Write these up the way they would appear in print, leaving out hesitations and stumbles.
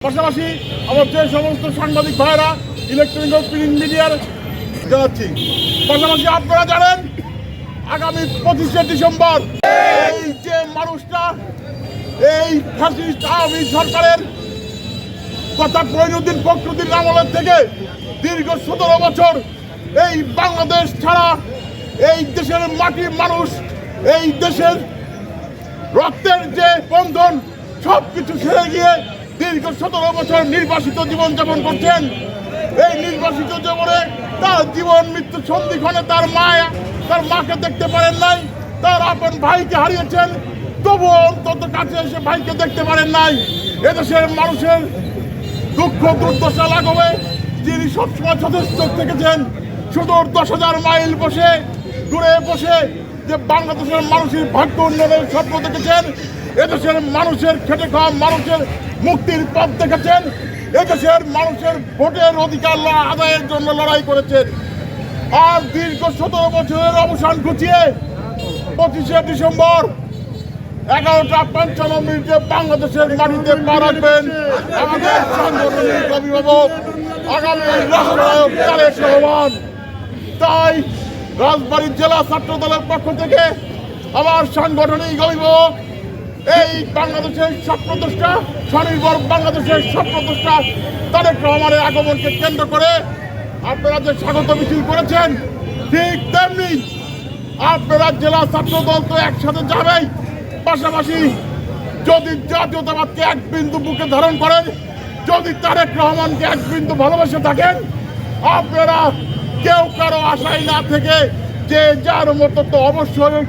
পাশাপাশি আমার যে সমস্ত সাংবাদিক ভাইরা ইলেকট্রনিক ও প্রিন্ট মিডিয়ার জানাচ্ছি, পাশাপাশি আপনারা জানেন আগামী 25শে ডিসেম্বর এই যে মানুষটা এই ফ্যাসিস্ট আওয়ামী সরকারের কথা প্রয়োজনদিন ফখরুদ্দিন আমলের থেকে দীর্ঘ 17 বছর এই বাংলাদেশ ছাড়া এই দেশের মাটির মানুষ এই দেশের রক্তের যে বন্ধন সব কিছু ছেড়ে গিয়ে দীর্ঘ 17 বছর নির্বাসিত জীবনযাপন করছেন। এই নির্বাসিত জীবনে তার জীবন মৃত্যু সন্ধিক্ষণে তার মাকে দেখতে পারেন নাই, তার আপন ভাইকে হারিয়েছেন, তবুও অন্তত কাছে এসে ভাইকে দেখতে পারেন নাই। এদেশের মানুষের দুঃখ দুর্দশা লাঘবে যিনি সবসময় যথেষ্ট থেকেছেন, সুদূর 10,000 মাইল দূরে বসে যে বাংলাদেশের মানুষের ভাগ্য উন্নয়নের স্বপ্ন দেখেছেন, এদেশের মানুষের খেটে খাওয়া মানুষের মুক্তির পথ দেখেছেন, এদেশের মানুষের ভোটের অধিকার আদায়ের জন্য লড়াই করেছেন। আর দীর্ঘ 17 বছরের অবসান ঘুচিয়ে 25শে ডিসেম্বর 11:55 বাংলাদেশের মাটিতে পা রাখবেন আমাদের সাংগঠনিক অভিভাবক আগামী রাষ্ট্রনায়ক তারেক রহমান। তাই রাজবাড়ী জেলা ছাত্র দলের পক্ষ থেকে আমার সাংগঠনিক অভিভাবক এই বাংলাদেশের স্বপ্নদ্রষ্টা স্বনির্ভর বাংলাদেশের স্বপ্নদ্রষ্টা তারেক রহমানের আগমনকে কেন্দ্র করে আপনারা যে স্বাগত মিছিল করেছেন, ঠিক তেমনি আপনারা জেলা ছাত্র দল তো একসাথে যাবেই, পাশাপাশি যদি জাতীয়তাবাদকে এক বিন্দু বুকে ধারণ করেন, যদি তারেক রহমানকে এক বিন্দু ভালোবেসে থাকেন, আপনারা কেউ কারো আশায় না থেকে যে যার মতো তো অবশ্যই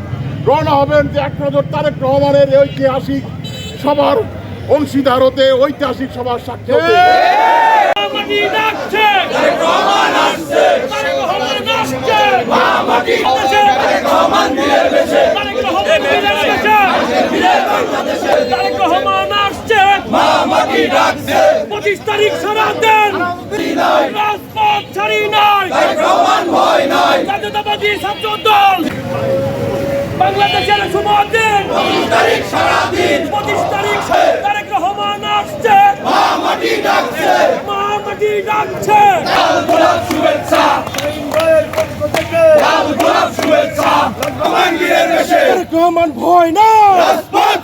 রওনা হবেন যে এক নজর তারেক রহমানের ঐতিহাসিক সভার অংশীদার হতে, ঐতিহাসিক সভার সাক্ষী হতে। পঁচিশ তারিখ সারাদিন রাজপথ ছাড়ি নাই, জাতীয়তাবাদী ছাত্র দল বাংলাদেশের শুভ দিন 25 তারিখ তারেক রহমান আসছে, মা মাটি ডাকছে তারেক রহমান ভয় না, রাজপথ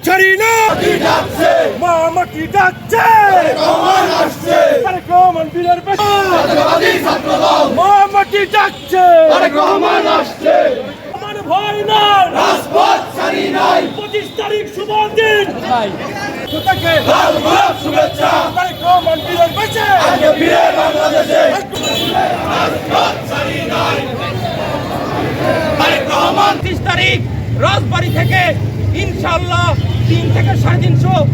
ছাড়ি না, মা মাটি ডাকছে, তারেক রহমান বীরের বেশে, মা মাটি ডাকছে, আমার ভয় না, রাজপথ ছাড়ি নাই, 25 তারিখ শুভ দিন, তারেক রহমান বীরের বেশে, 30 তারিখ রাজবাড়ী থেকে ইনশাআল্লাহ 3 থেকে 350